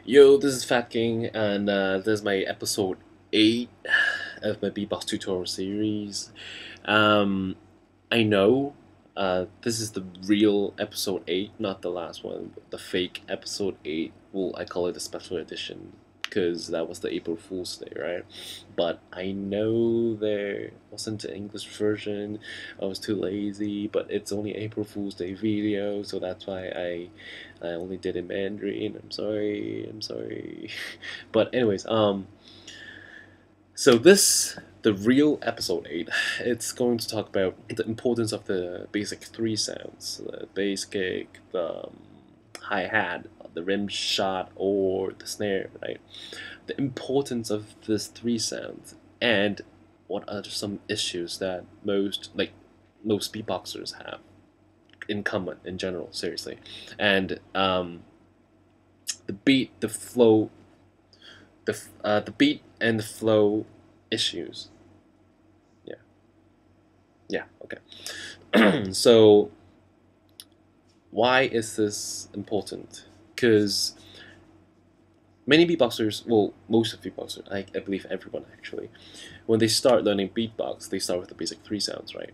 Yo, this is FATKING, and this is my episode 8 of my beatbox tutorial series. I know this is the real episode 8, not the last one, but the fake episode 8. Well, I call it a special edition because that was the April Fool's Day, right? But I know there wasn't an English version. I was too lazy, but it's only April Fool's Day video, so that's why I only did it in Mandarin. I'm sorry. But anyways, so the real episode 8, it's going to talk about the importance of the basic 3 sounds: the bass kick, the hi-hat, the rim shot, or the snare, right? The importance of these 3 sounds, and what are some issues that most beatboxers have in common in general, seriously. And the beat, the flow, the beat and the flow issues. Yeah, okay. So why is this important? Because many beatboxers, well, most of beatboxers, I believe everyone actually, when they start learning beatbox, they start with the basic 3 sounds, right?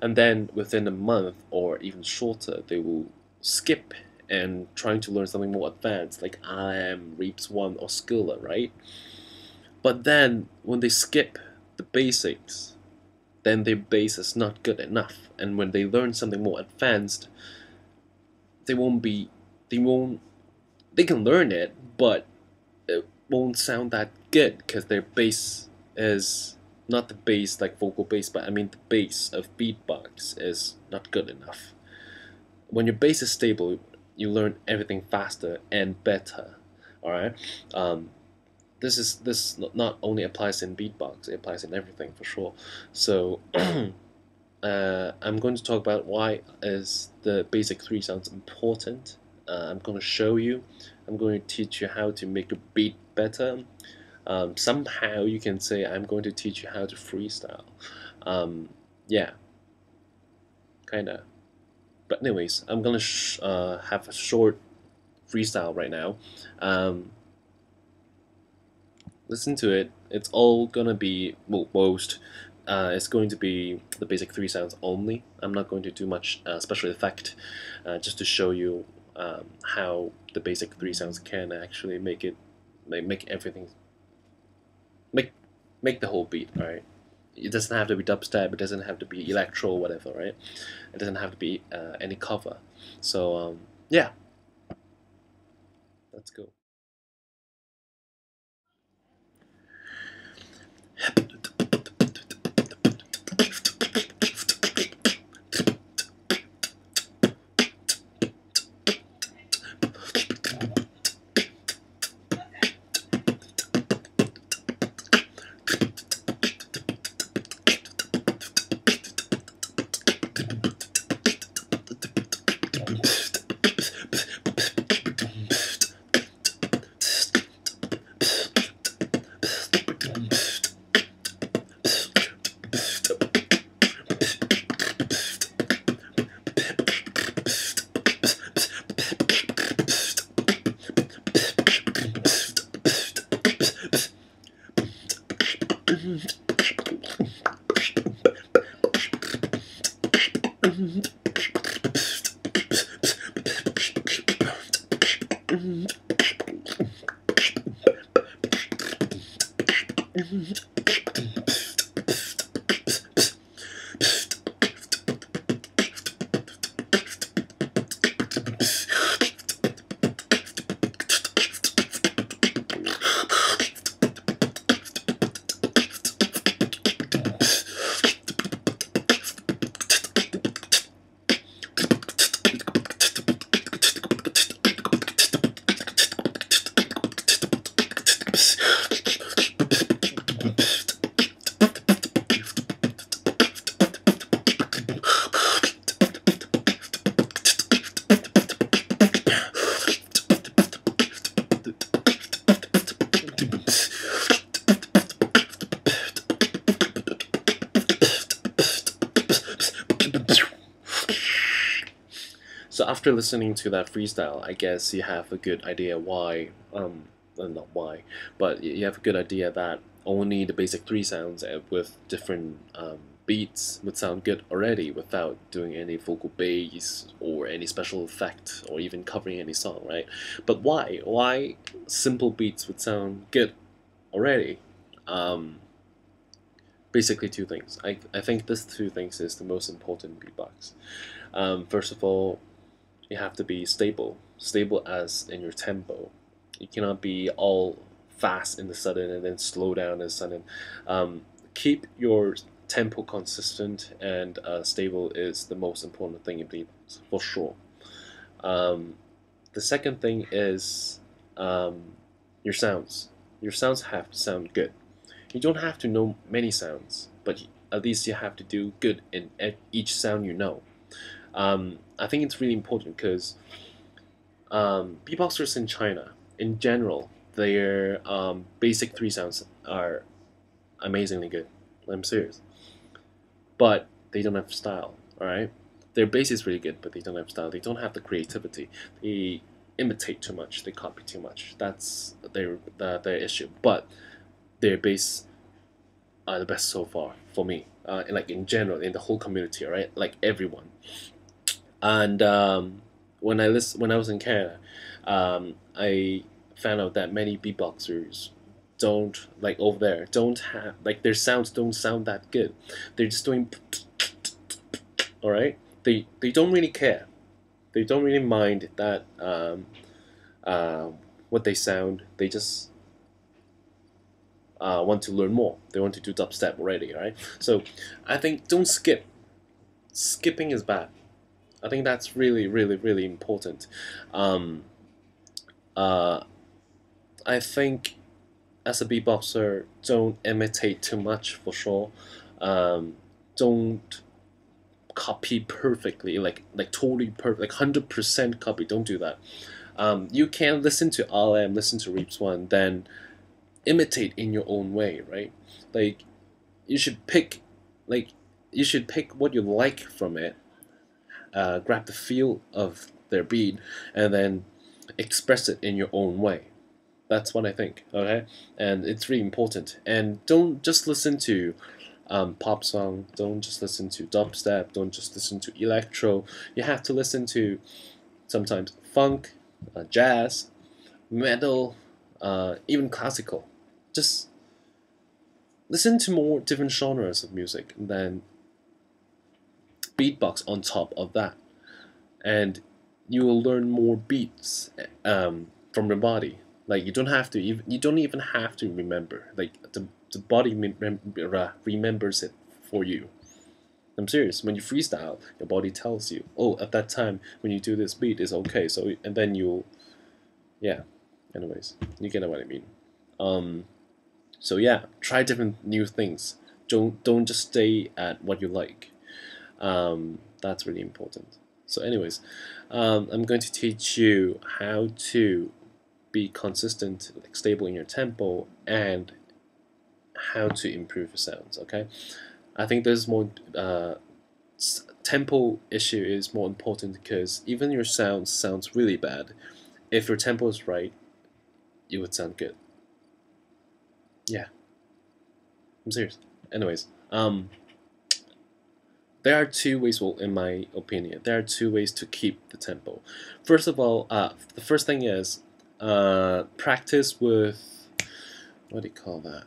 And then within a month or even shorter, they will skip and trying to learn something more advanced, like Alem, Reaps 1, or Skilla, right? But then when they skip the basics, then their bass is not good enough, and when they learn something more advanced, they can learn it, but it won't sound that good because their bass is not the bass like vocal bass, but I mean the bass of beatbox is not good enough. When your bass is stable, you learn everything faster and better. All right. This not only applies in beatbox, it applies in everything for sure. So I'm going to talk about why is the basic 3 sounds important. I'm going to show you. I'm going to teach you how to make a beat better. Somehow you can say I'm going to teach you how to freestyle. Yeah, kinda. But anyways, I'm gonna have a short freestyle right now. Listen to it. It's all gonna be, well, most. It's going to be the basic 3 sounds only. I'm not going to do much special effect, just to show you how the basic 3 sounds can actually make everything, make the whole beat. All right. It doesn't have to be dubstep. It doesn't have to be electro, whatever, right? It doesn't have to be any cover. So yeah, let's go. So after listening to that freestyle, I guess you have a good idea why not why, but you have a good idea that only the basic 3 sounds with different beats would sound good already without doing any vocal bass or any special effect or even covering any song, right? But why simple beats would sound good already? Basically 2 things. I think this 2 things is the most important in beatbox. First of all, you have to be stable as in your tempo. You cannot be all fast in the sudden and then slow down in the sudden. Keep your tempo consistent and stable is the most important thing in beatbox, for sure. The second thing is your sounds. Your sounds have to sound good. You don't have to know many sounds, but at least you have to do good in each sound you know. I think it's really important because beatboxers in China, in general, their basic 3 sounds are amazingly good. I'm serious. But they don't have style, alright? Their bass is really good, but they don't have style. They don't have the creativity. They imitate too much. They copy too much. That's their issue. But their bass are the best so far for me. Like in general, in the whole community, right? Like everyone. And when I was in Canada, I found out that many beatboxers don't, like over there, don't have, like their sounds don't sound that good. They're just doing alright? They don't really care. They don't really mind that what they sound. They just want to learn more. They want to do dubstep already, right? So I think don't skip. Skipping is bad. I think that's really, really, really important. I think as a beatboxer, don't imitate too much for sure. Don't copy perfectly, like totally perfect, like 100% copy. Don't do that. You can listen to Alem, listen to Reaps One, then imitate in your own way, right? Like you should pick what you like from it. Grab the feel of their beat and then express it in your own way. That's what I think, okay? And it's really important. And don't just listen to pop song, don't just listen to dubstep, don't just listen to electro. You have to listen to sometimes funk, jazz, metal, even classical. Just listen to more different genres of music and then beatbox on top of that. And you will learn more beats from your body. Like you don't even have to remember. Like the body remembers it for you. I'm serious. When you freestyle, your body tells you, oh, at that time when you do this beat is okay. So and then you'll, yeah. Anyways, you get what I mean. So yeah, try different new things. Don't just stay at what you like. That's really important. So anyways, I'm going to teach you how to be consistent, like stable in your tempo, and how to improve your sounds. Okay, I think there's more tempo issue is more important because even your sounds really bad. If your tempo is right, it would sound good. Yeah, I'm serious. Anyways, there are 2 ways, well, in my opinion, there are 2 ways to keep the tempo. First of all, the first thing is practice with, what do you call that?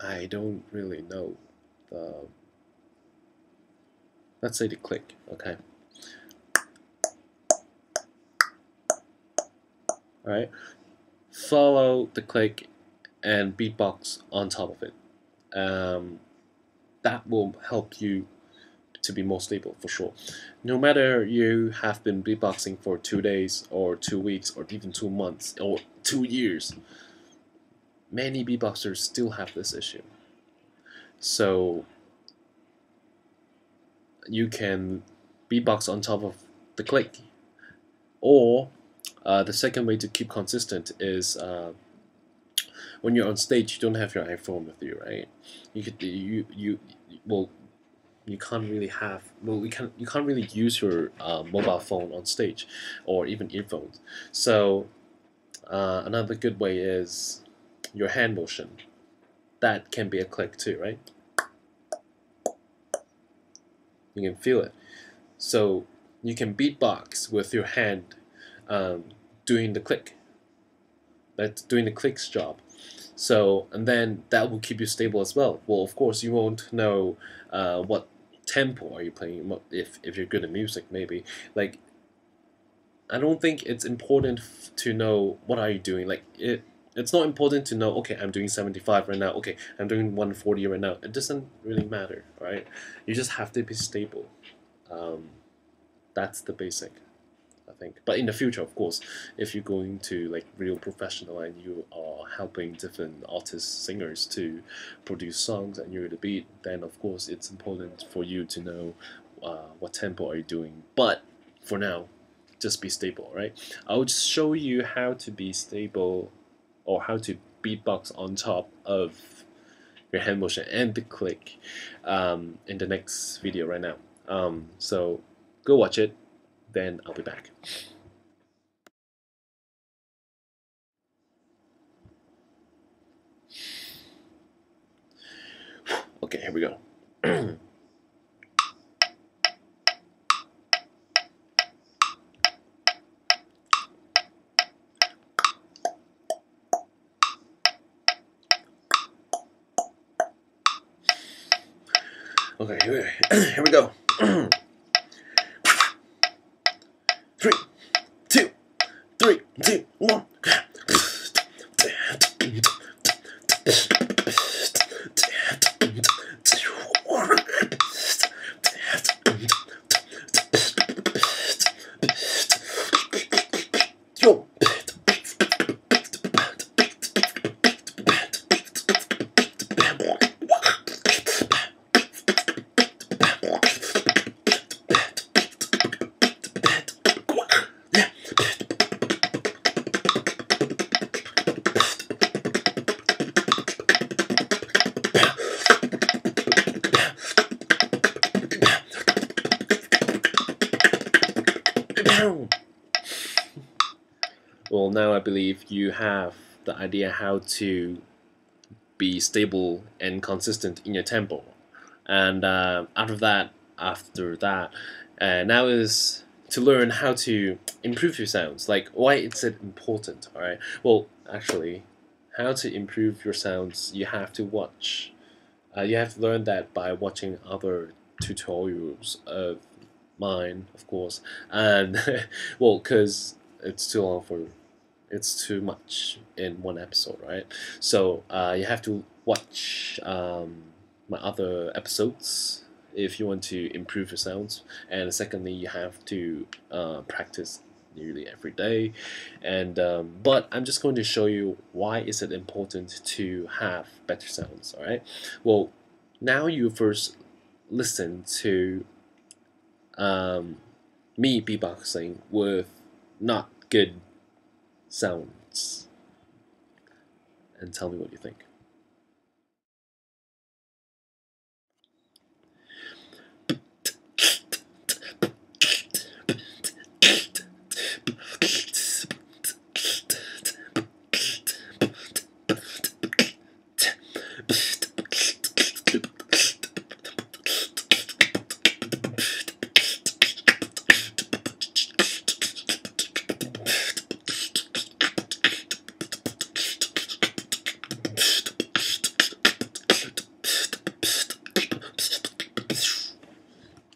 I don't really know. Let's say the click, okay? Alright? Follow the click and beatbox on top of it. That will help you to be more stable for sure. No matter you have been beatboxing for 2 days or 2 weeks or even 2 months or 2 years, many beatboxers still have this issue. So you can beatbox on top of the click. Or the second way to keep consistent is when you're on stage, you don't have your iPhone with you, right? You can't really use your mobile phone on stage or even earphones. So another good way is your hand motion. That can be a click too, right? You can feel it. So you can beatbox with your hand doing the click. That's doing the clicks job. So, and then that will keep you stable as well. Well, of course, you won't know what tempo are you playing if you're good at music, maybe. Like, I don't think it's important to know what are you doing. Like, it's not important to know, okay, I'm doing 75 right now, okay, I'm doing 140 right now. It doesn't really matter, right? You just have to be stable. That's the basic, I think. But in the future, of course, if you're going to like real professional and you are helping different artists, singers to produce songs and you're the beat, then of course it's important for you to know what tempo are you doing. But for now, just be stable, right? I'll just show you how to be stable or how to beatbox on top of your hand motion and the click in the next video right now. So go watch it, then I'll be back. Okay, here we go. Okay, here we go. 3, 2, 3, 2, 1. Well, now I believe you have the idea how to be stable and consistent in your tempo. And after that, now is to learn how to improve your sounds. Like, why is it important? All right. Well, actually, how to improve your sounds, you have to watch. You have to learn that by watching other tutorials of mine, of course. And well, because it's too much in one episode, right? So you have to watch my other episodes if you want to improve your sounds. And secondly, you have to practice nearly every day. And but I'm just going to show you why is it important to have better sounds. All right. Well, now you first listen to me beatboxing with not good sounds and tell me what you think.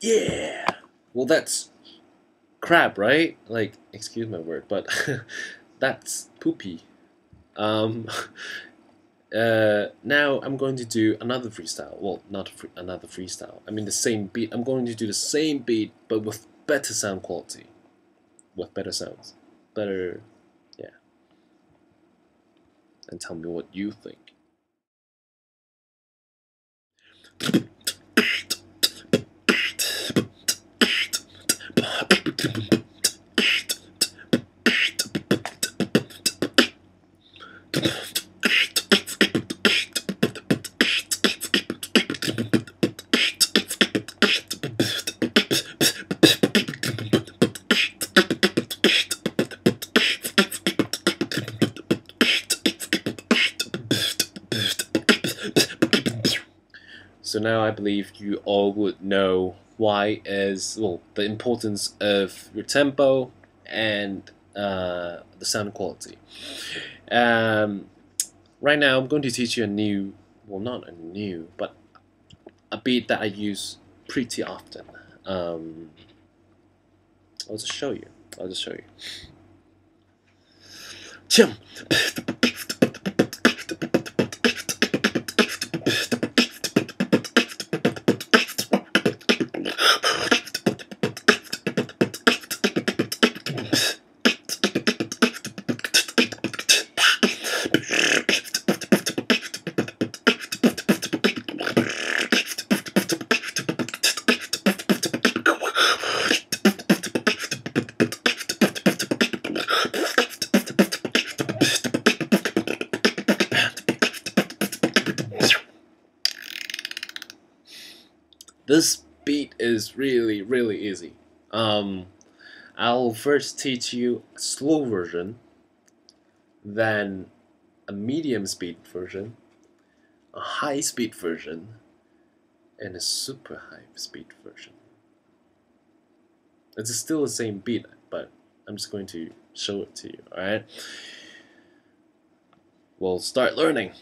Yeah. Well, that's crap, right? Like, excuse my word, but that's poopy. Now I'm going to do another freestyle. Well, not another freestyle. I mean the same beat. I'm going to do the same beat, but with better sound quality, with better sounds, better, yeah. And tell me what you think. So now I believe you all would know why is the importance of your tempo and the sound quality. Right now I'm going to teach you a new, not a new, but a beat that I use pretty often. I'll just show you. Chum. This beat is really easy. I'll first teach you a slow version, then a medium speed version, a high speed version, and a super high speed version. It's still the same beat, but I'm just going to show it to you, alright? We'll start learning.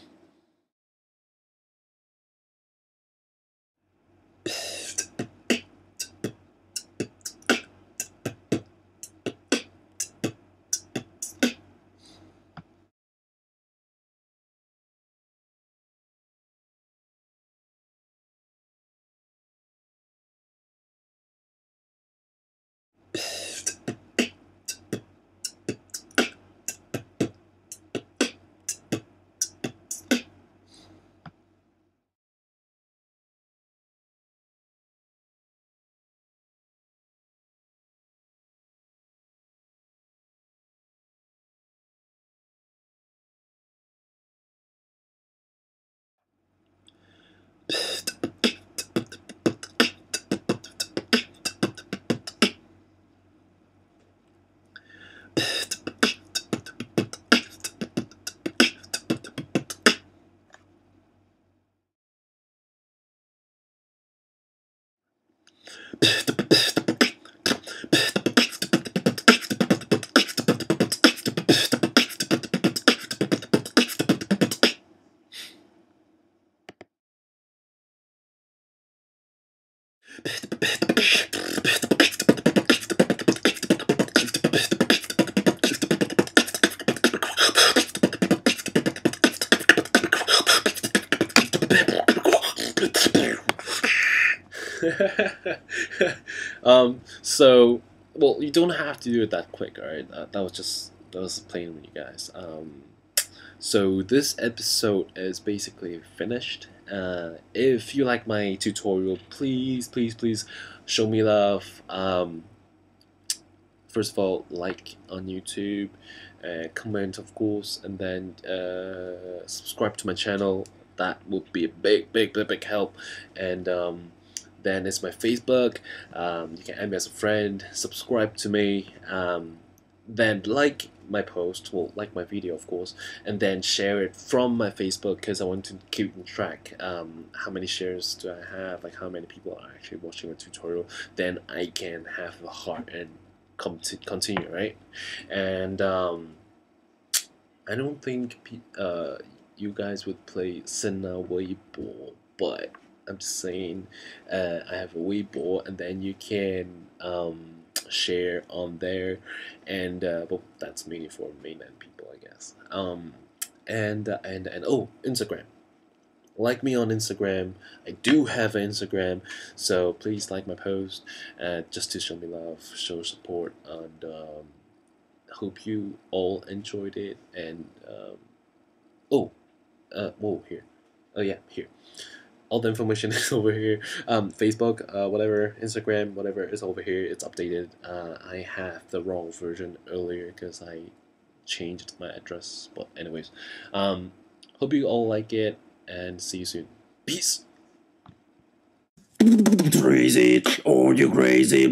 So, well, you don't have to do it that quick, alright? That was playing with you guys. So this episode is basically finished. If you like my tutorial, please show me love. First of all, like on YouTube, comment of course, and then subscribe to my channel. That would be a big help. And then it's my Facebook. You can add me as a friend, subscribe to me, then like my post, well, like my video of course, and then share it from my Facebook, because I want to keep track how many shares do I have, like how many people are actually watching a tutorial, then I can have the heart and continue, right? And I don't think you guys would play 新浪微博, but I'm just saying I have a Weibo, and then you can share on there, and well, that's mainly for mainland people, I guess. And oh, Instagram. Like me on Instagram. I do have an Instagram, so please like my post, just to show me love, show support, and hope you all enjoyed it. And whoa, here. Oh yeah, here. All the information is over here. Facebook, whatever, Instagram, whatever is over here. It's updated. I have the wrong version earlier because I changed my address. But anyways, hope you all like it, and see you soon. Peace. Crazy, oh you crazy.